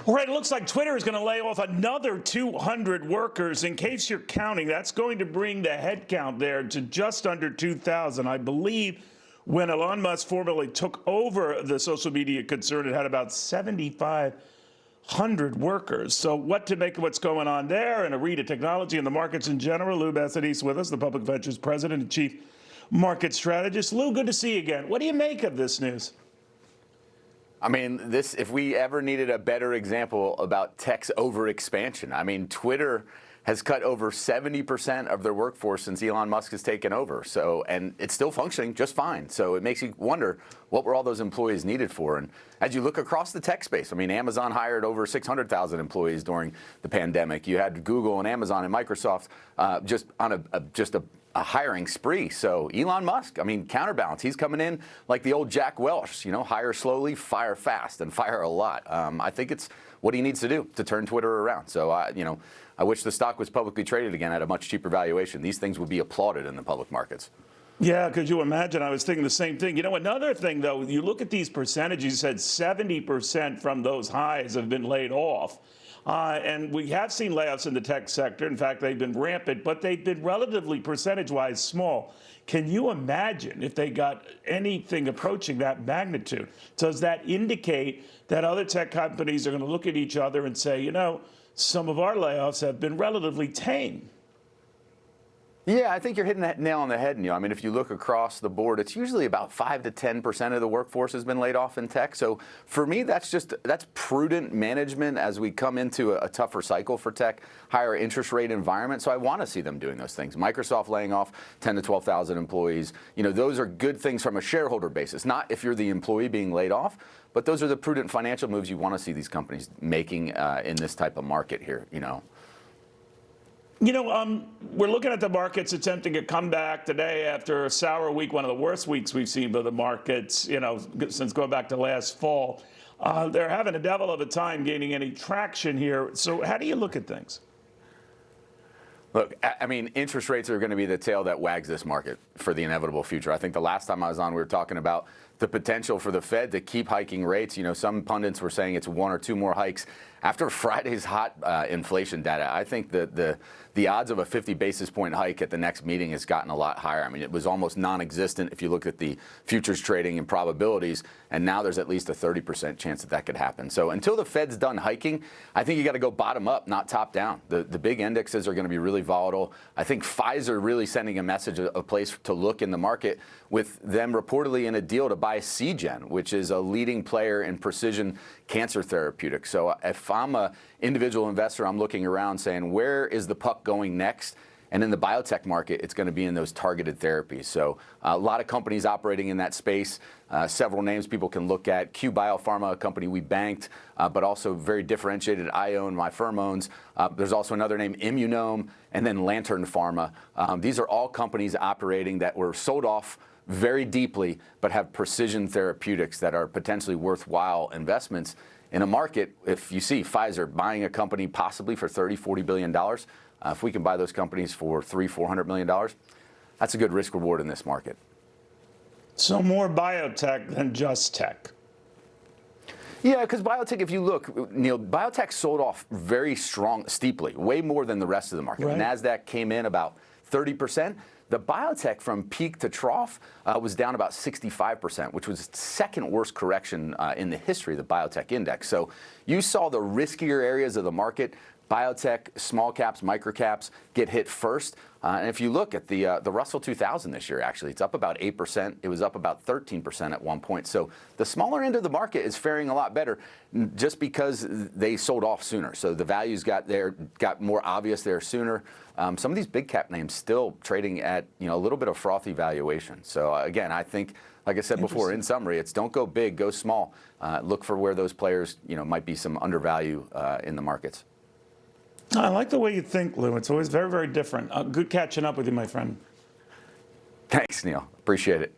All right, it looks like Twitter is going to lay off another 200 workers. In case you're counting, that's going to bring the head count there to just under 2,000. I believe when Elon Musk formally took over the social media concern, it had about 7,500 workers. So what to make of what's going on there and a read of technology and the markets in general. Lou Basenese with us, the Public Ventures President and Chief Market Strategist. Lou, good to see you again. What do you make of this news? I mean, if we ever needed a better example about tech's overexpansion, I mean, Twitter has cut over 70% of their workforce since Elon Musk has taken over. So, and it's still functioning just fine. So it makes you wonder, what were all those employees needed for? And as you look across the tech space, I mean, Amazon hired over 600,000 employees during the pandemic. You had Google and Amazon and Microsoft just on a hiring spree. So Elon Musk, I mean, counterbalance. He's coming in like the old Jack Welch, you know, hire slowly, fire fast, and fire a lot. I think it's what he needs to do to turn Twitter around. So, I wish the stock was publicly traded again at a much cheaper valuation. These things would be applauded in the public markets. Yeah, could you imagine? I was thinking the same thing. You know, another thing, though, you look at these percentages, you said 70% from those highs have been laid off. And we have seen layoffs in the tech sector. In fact, they've been rampant, but they've been relatively percentage-wise small. Can you imagine if they got anything approaching that magnitude? Does that indicate that other tech companies are going to look at each other and say, you know, some of our layoffs have been relatively tame? Yeah, I think you're hitting that nail on the head, Neil. I mean, if you look across the board, it's usually about 5 to 10% of the workforce has been laid off in tech. So for me, that's prudent management as we come into a tougher cycle for tech, higher interest rate environment. So I want to see them doing those things. Microsoft laying off 10 to 12,000 employees. You know, those are good things from a shareholder basis, not if you're the employee being laid off, but those are the prudent financial moves you want to see these companies making in this type of market here, you know. We're looking at the markets attempting a comeback today after a sour week, one of the worst weeks we've seen by the markets, since going back to last fall. They're having a devil of a time gaining any traction here. So how do you look at things? Look, I mean, interest rates are going to be the tail that wags this market for the inevitable future. I think the last time I was on, we were talking about the potential for the Fed to keep hiking rates. You know, some pundits were saying it's 1 or 2 more hikes. After Friday's hot inflation data, I think the odds of a 50 basis point hike at the next meeting has gotten a lot higher. I mean, it was almost non-existent if you look at the futures trading and probabilities, and now there's at least a 30% chance that could happen. So until the Fed's done hiking, I think you got to go bottom up, not top down. The big indexes are going to be really volatile. I think Pfizer really sending a message, a place to look in the market, with them reportedly in a deal to buy Seagen, which is a leading player in precision cancer therapeutics. So if I'm an individual investor, I'm looking around saying, where is the puck going next? And in the biotech market, it's going to be in those targeted therapies. So a lot of companies operating in that space, several names people can look at. Q Biopharma, a company we banked, but also very differentiated. I own, my firm owns. There's also another name, Immunome, and then Lantern Pharma. These are all companies operating that were sold off very deeply, but have precision therapeutics that are potentially worthwhile investments in a market. If you see Pfizer buying a company possibly for $30–40 billion, if we can buy those companies for $300–400 million, that's a good risk reward in this market. So more biotech than just tech. Yeah, because biotech, if you look, Neil, biotech sold off very steeply, way more than the rest of the market. Right. NASDAQ came in about 30%. The biotech from peak to trough was down about 65%, which was the second worst correction in the history of the biotech index. So you saw the riskier areas of the market, biotech, small caps, micro caps, get hit first. And if you look at the Russell 2000 this year, actually, it's up about 8%. It was up about 13% at one point. So the smaller end of the market is faring a lot better just because they sold off sooner. So the values got more obvious there sooner. Some of these big cap names still trading at a little bit of frothy valuation. So again, I think, like I said before, in summary, it's don't go big, go small. Look for where those players might be some undervalue in the markets. I like the way you think, Lou. It's always very, very different. Good catching up with you, my friend. Thanks, Neil. Appreciate it.